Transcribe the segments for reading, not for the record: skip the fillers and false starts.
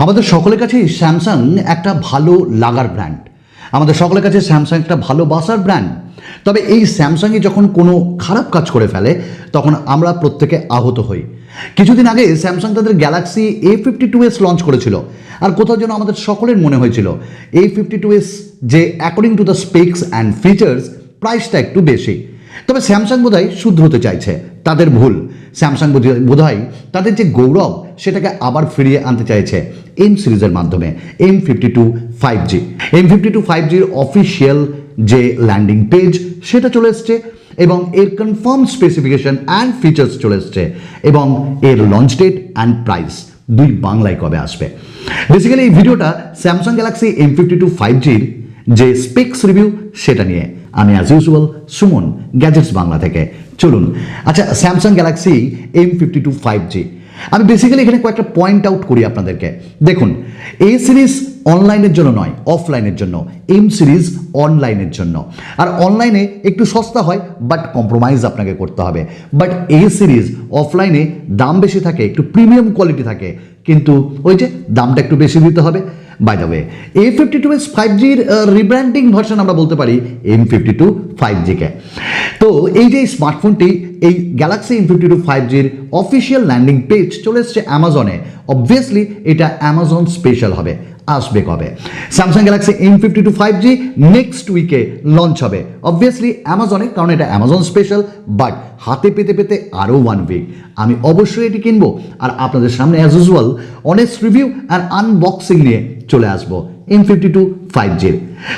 আমাদের সকলের কাছেই স্যামসাং একটা ভালো লাগার ব্র্যান্ড, আমাদের সকলের কাছে স্যামসাং একটা ভালোবাসার ব্র্যান্ড। তবে এই স্যামসাংয়ে যখন কোনো খারাপ কাজ করে ফেলে তখন আমরা প্রত্যেকে আহত হই। কিছুদিন আগে স্যামসাং তাদের গ্যালাক্সি A52s লঞ্চ করেছিল, আর কোথাও যেন আমাদের সকলের মনে হয়েছিল A52s যে according to the specs and features প্রাইসটা একটু বেশি। তবে স্যামসাং বোধহয় শুধরোতে চাইছে, তাদের ভুল। স্যামসাং বোধহয় তাদের যে গৌরব সেটাকে আবার ফিরিয়ে আনতে চাইছে এম সিরিজের মাধ্যমে। M52 5G M52 5Gর অফিসিয়াল যে ল্যান্ডিং পেজ সেটা চলে এসছে, এবং এর কনফার্ম স্পেসিফিকেশন অ্যান্ড ফিচার্স চলে এসছে, এবং এর লঞ্চ ডেট অ্যান্ড প্রাইস দুই বাংলায় কবে আসবে। বেসিক্যালি এই ভিডিওটা স্যামসাং গ্যালাক্সি M52 5Gর যে স্পেক্স রিভিউ সেটা নিয়ে। আমি as usual Suman, gadgets Bangla থেকে। চলুন, আচ্ছা, স্যামসাং গ্যালাক্সি M52 5G আমি বেসিক্যালি এখানে কয়েকটা পয়েন্ট আউট করি আপনাদেরকে। দেখুন, এ সিরিজ অনলাইনের জন্য নয়, অফলাইনের জন্য। এম সিরিজ অনলাইনের জন্য, আর অনলাইনে একটু সস্তা হয়, বাট কম্প্রোমাইজ আপনাকে করতে হবে। বাট এ সিরিজ অফলাইনে দাম বেশি থাকে, একটু প্রিমিয়াম কোয়ালিটি থাকে, কিন্তু ওই যে দামটা একটু বেশি দিতে হবে। বাই দ্য ওয়ে, A52s 5Gর রিব্র্যান্ডিং ভার্সন আমরা বলতে পারি M52 5Gকে। তো এই যে স্মার্টফোনটি, এই গ্যালাক্সি M52 5Gর অফিসিয়াল ল্যান্ডিং পেজ চলে এসছে অ্যামাজনে। অবভিয়াসলি এটা অ্যামাজন স্পেশাল হবে। আসবে কবে? Samsung Galaxy M52 5G next উইকে লঞ্চ হবে অবভিয়াসলি অ্যামাজনে, কারণ এটা অ্যামাজন স্পেশাল। বাট হাতে পেতে পেতে আরও 1 উইক আমি অবশ্যই এটি কিনবো, আর আপনাদের সামনে as usual honest review and unboxing নিয়ে চলে আসবো M52 5Gর।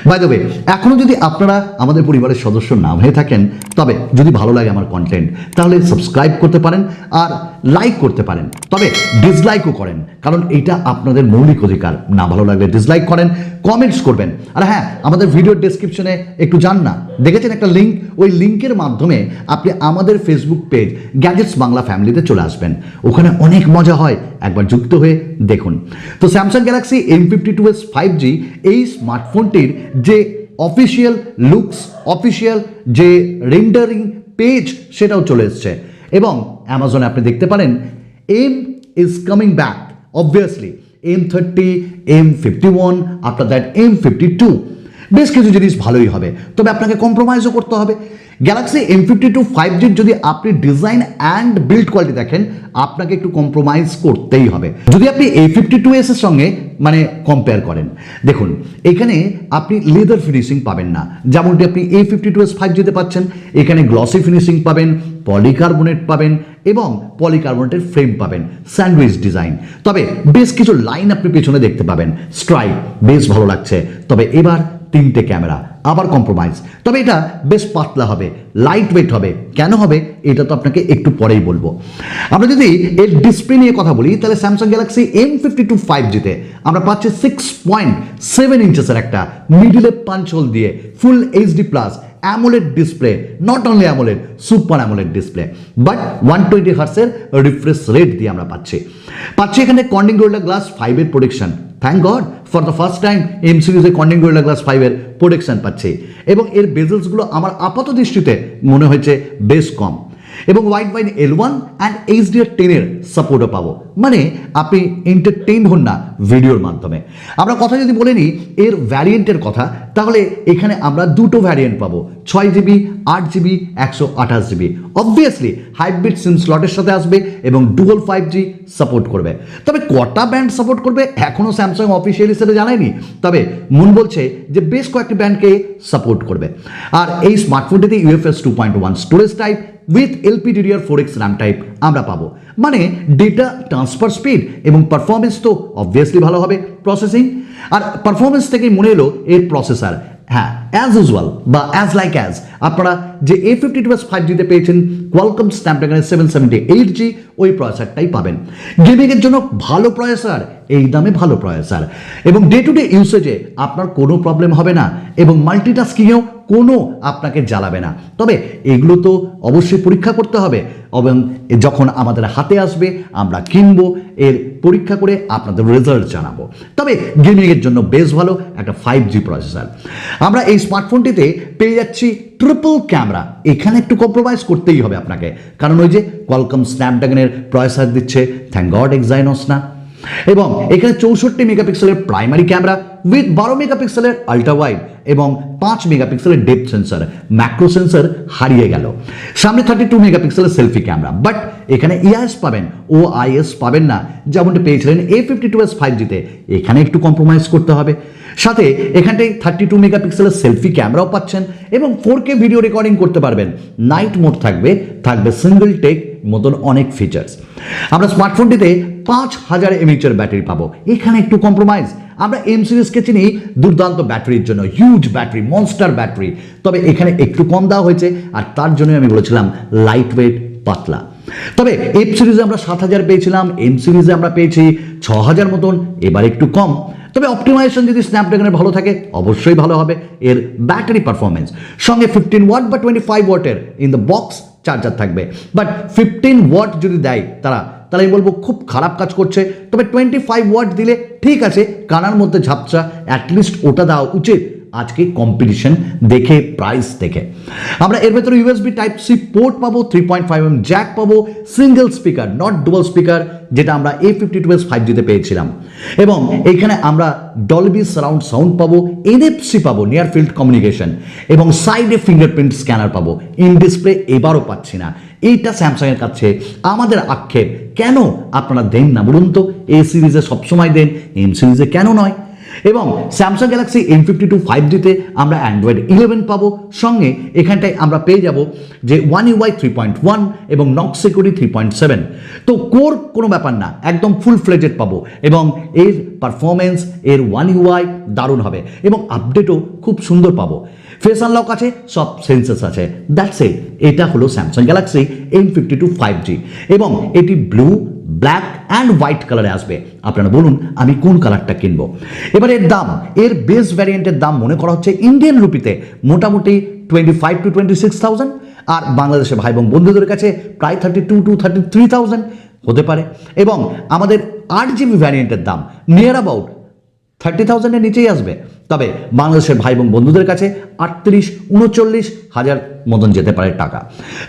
বাই দ্য ওয়ে, এখনও যদি আপনারা আমাদের পরিবারের সদস্য না হয়ে থাকেন, তবে যদি ভালো লাগে আমার কন্টেন্ট তাহলে সাবস্ক্রাইব করতে পারেন আর লাইক করতে পারেন, তবে ডিসলাইকও করেন, কারণ এটা আপনাদের মৌলিক অধিকার। না ভালো লাগলে ডিসলাইক করেন, কমেন্টস করবেন। আর হ্যাঁ, আমাদের ভিডিওর ডেসক্রিপশনে একটু যান না, দেখেছেন একটা লিঙ্ক, ওই লিঙ্কের মাধ্যমে আপনি আমাদের ফেসবুক পেজ গ্যাজেটস বাংলা ফ্যামিলিতে চলে আসবেন। ওখানে অনেক মজা হয়, একবার যুক্ত হয়ে দেখুন। তো স্যামসাং গ্যালাক্সি M52s 5G এই স্মার্টফোনটির যে অফিসিয়াল লুকস, অফিসিয়াল যে রেন্ডারিং পেজ সেটাও চলে এসছে, এবং অ্যামাজনে আপনি দেখতে পারেন M is coming back. Obviously M30, M51, after that M52, বেশ কিছু জিনিস ভালোই হবে, তবে আপনাকে কম্প্রোমাইজও করতে হবে। গ্যালাক্সি M52 5Gর যদি আপনি ডিজাইন অ্যান্ড বিল্ড কোয়ালিটি দেখেন, আপনাকে একটু কম্প্রোমাইজ করতেই হবে। যদি আপনি A52s এর সঙ্গে মানে কম্পেয়ার করেন, দেখুন এখানে আপনি লেদার ফিনিশিং পাবেন না, যেমনটি আপনি A52s 5Gতে পাচ্ছেন। এখানে গ্লসি ফিনিশিং পাবেন, পলিকার্বনেট পাবেন, এবং পলিকার্বনেটের ফ্রেম পাবেন, স্যান্ডউইচ ডিজাইন। তবে বেশ কিছু লাইন আপনি পেছনে দেখতে পাবেন, স্ট্রাইপ বেশ ভালো লাগছে। তবে এবার 3টে ক্যামেরা, আবার কম্প্রোমাইজ। তবে এটা বেশ পাতলা হবে, লাইট ওয়েট হবে। কেন হবে এটা তো আপনাকে একটু পরেই বলবো। আমরা যদি এর ডিসপ্লে নিয়ে কথা বলি, তাহলে স্যামসাং গ্যালাক্সি M52 5Gতে আমরা পাচ্ছি 6.7 ইঞ্চেসের একটা মিডিলে পাঞ্চ হোল দিয়ে full HD+ AMOLED display. Not only AMOLED, super AMOLED display, but 120 হার্টসের রিফ্রেশ রেট দিয়ে আমরা পাচ্ছি এখানে কর্নিং গরিলা গ্লাস 5 এর protection. Thank God, for the first time M সিরিজে কর্নিং গরিলা গ্লাস 5 এর প্রোটেকশন পাচ্ছি, এবং এর বেজেলসগুলো আমার আপাত দৃষ্টিতে মনে হয়েছে বেশ কম, এবং ওয়াইড L1 অ্যান্ড HDR10 এর সাপোর্টও পাবো। মানে আপনি এন্টারটেইন হন না ভিডিওর মাধ্যমে। আমরা কথা যদি বলে নিই এর ভ্যারিয়েন্টের কথা, তাহলে এখানে আমরা দুটো ভ্যারিয়েন্ট পাবো, 6GB, 8GB, 128GB। Obviously hybrid সিম স্লটের সাথে আসবে এবং ডুয়াল 5G সাপোর্ট করবে। তবে কটা ব্যান্ড সাপোর্ট করবে এখনও স্যামসাং অফিসিয়ালি সেটা জানায়নি, তবে মন বলছে যে বেশ কয়েকটি ব্যান্ডকে সাপোর্ট করবে। আর এই স্মার্টফোনটিতে UFS 2.1 storage type with LPDDR4X RAM type আমরা পাবো। মানে ডেটা ট্রান্সফার স্পিড এবং পারফরমেন্স তো অবভিয়াসলি ভালো হবে, প্রসেসিং। আর পারফরমেন্স থেকেই মনে এলো এর প্রসেসর। হ্যাঁ, অ্যাজ ইউজুয়াল বা অ্যাজ লাইক অ্যাজ আপনারা যে A52s 5Gতে পেয়েছেন কোয়ালকম স্ন্যাপড্রাগনের 778G, ওই প্রসেসরটাই পাবেন। গেমিংয়ের জন্য ভালো প্রসেসর, এই দামে ভালো প্রসেসর, এবং ডে টু ডে ইউসেজে আপনার কোনো প্রবলেম হবে না, এবং মাল্টিটাস্কিংয়েও কোনো আপনাকে জ্বালাবে না। তবে এগুলো তো অবশ্যই পরীক্ষা করতে হবে, এবং যখন আমাদের হাতে আসবে আমরা কিনবো, এর পরীক্ষা করে আপনাদের রেজাল্ট জানাবো। তবে গেমিংয়ের জন্য বেশ ভালো একটা 5G প্রসেসর। আমরা এই স্মার্টফোনটিতে পেয়ে যাচ্ছি ট্রিপল ক্যামেরা। এখানে একটু কম্প্রোমাইজ করতেই হবে আপনাকে, কারণ ওই যে কোয়ালকম স্ন্যাপড্রাগনের প্রসেসর দিচ্ছে, থ্যাংক গড এক্সাইনস না। এবং এখানে 64 মেগাপিক্সেলের প্রাইমারি ক্যামেরা উইথ 12 মেগাপিক্সেলের আল্ট্রা ওয়াইড এবং 5 মেগাপিক্সেলের ডেপথ সেন্সর, ম্যাক্রো সেন্সর হারিয়ে গেল। সামনে 32 মেগাপিক্সেলের সেলফি ক্যামেরা, বাট এখানে ইআইএস পাবেন, ওআইএস পাবেন না যেমনটা পেয়েছিলেন A52s 5G-তে। এখানে একটু কম্প্রোমাইজ করতে হবে। সাথে এখানটায় 32 মেগাপিক্সেলের সেলফি ক্যামেরাও পাচ্ছেন এবং 4K ভিডিও রেকর্ডিং করতে পারবেন। নাইট মোড থাকবে সিঙ্গেল টেক মতন অনেক ফিচার্স। আমরা স্মার্টফোনটিতে 5000 mAh ব্যাটারি পাবো, এখানে একটু কম্প্রোমাইজ। আমরা এম সিরিজকে চিনি দুর্দান্ত ব্যাটারির জন্য, হিউজ ব্যাটারি, মনস্টার ব্যাটারি, তবে এখানে একটু কম দেওয়া হয়েছে আর তার জন্য আমি বলেছিলাম লাইট ওয়েট, পাতলা। তবে এফ সিরিজে আমরা 7000 পেয়েছিলাম, এম সিরিজে আমরা পেয়েছি 6000 মতন, এবার একটু কম। তবে অপটিমাইজেশন যদি স্ন্যাপড্রাগনের ভালো থাকে অবশ্যই ভালো হবে এর ব্যাটারি পারফরমেন্স। সঙ্গে 15 ওয়াট বা 25 ওয়াটের ইন দ্য বক্স চার্জার থাকবে, বাট 15 ওয়াট যদি দেয় তাহলে আমি বলবো খুব খারাপ কাজ করছে। তবে 25 ওয়াট দিলে ঠিক আছে, কানার মধ্যে ঝাপসা, অ্যাটলিস্ট ওটা দেওয়া উচিত আজকে কম্পিটিশন দেখে, প্রাইস দেখে। আমরা এর ভেতরে ইউএসবি টাইপ সি পোর্ট পাবো, 3.5mm জ্যাক পাবো, single speaker not dual speaker, যেটা আমরা A52s 5G-তে পেয়েছিলাম। এবং এইখানে আমরা ডলবি সারাউন্ড সাউন্ড পাবো, NFC পাবো, নিয়ার ফিল্ড কমিউনিকেশন, এবং সাইডে ফিঙ্গারপ্রিন্ট স্ক্যানার পাবো। ইন ডিসপ্লে এবারও পাচ্ছি না, এইটা স্যামসাংয়ের কাছে আমাদের আক্ষেপ। কেন আপনারা দেন না বলুন তো? এ সিরিজে সবসময় দেন, এম সিরিজে কেন নয়? এবং স্যামসাং গ্যালাক্সি M52 5G-তে আমরা অ্যান্ড্রয়েড 11 পাবো। সঙ্গে এখানটায় আমরা পেয়ে যাব যে One UI 3.1 এবং নক্স সিকিউরিটি 3.7। তো কোর কোনো ব্যাপার না, একদম ফুল ফ্লেজেড পাবো এবং এর পারফরমেন্স, এর One UI দারুণ হবে এবং আপডেটও খুব সুন্দর পাবো। ফেস আনলক আছে, সব সেন্সার্স আছে, দ্যাটস ইট। এটা হলো স্যামসাং গ্যালাক্সি M52 5G এবং এটি ব্লু, ব্ল্যাক অ্যান্ড হোয়াইট কালারে আসবে। আপনারা বলুন আমি কোন কালারটা কিনবো। এবার এর দাম, এর বেস ভ্যারিয়েন্টের দাম মনে করা হচ্ছে ইন্ডিয়ান রুপিতে মোটামুটি 25 to 26,000, আর বাংলাদেশের ভাই এবং বন্ধুদের কাছে প্রায় 32 to 33,000 হতে পারে। এবং আমাদের 8GB ভ্যারিয়েন্টের দাম নিয়ার অ্যাবাউট 30,000-এর নিচেই আসবে। তবে বাংলাদেশের ভাই এবং বন্ধুদের কাছে 38-39 হাজার মতন যেতে পারে টাকা।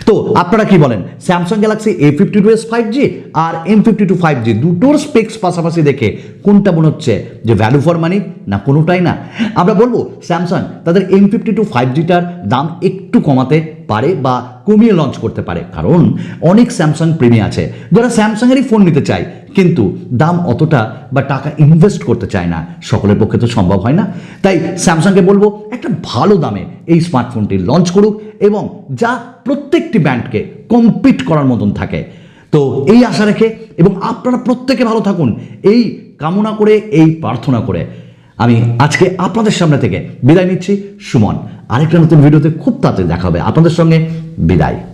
তো আপনারা কি বলেন, স্যামসাং গ্যালাক্সি A52s 5G আর M52 5G দুটোর স্পেক্স পাশাপাশি দেখে কোনটা মনে হচ্ছে যে ভ্যালু ফর মানি, না কোনোটাই না? আমরা বলবো স্যামসাং তাদের M52 5G-টার দাম একটু কমাতে পারে বা কমিয়ে লঞ্চ করতে পারে, কারণ অনেক স্যামসাং প্রেমী আছে যারা স্যামসাংয়েরই ফোন নিতে চায় কিন্তু দাম অতটা বা টাকা ইনভেস্ট করতে চায় না। সকলের পক্ষে তো সম্ভব হয় না। তাই স্যামসাংকে বলবো একটা ভালো দামে এই স্মার্টফোনটি লঞ্চ করুক এবং যা প্রত্যেকটি ব্র্যান্ডকে কম্পিট করার মতন থাকে। তো এই আশা রেখে এবং আপনারা প্রত্যেকে ভালো থাকুন এই কামনা করে, এই প্রার্থনা করে আমি আজকে আপনাদের সামনে থেকে বিদায় নিচ্ছি। সুমন, আরেকটা নতুন ভিডিওতে খুব তাড়াতাড়ি দেখা হবে আপনাদের সঙ্গে। বিদায়।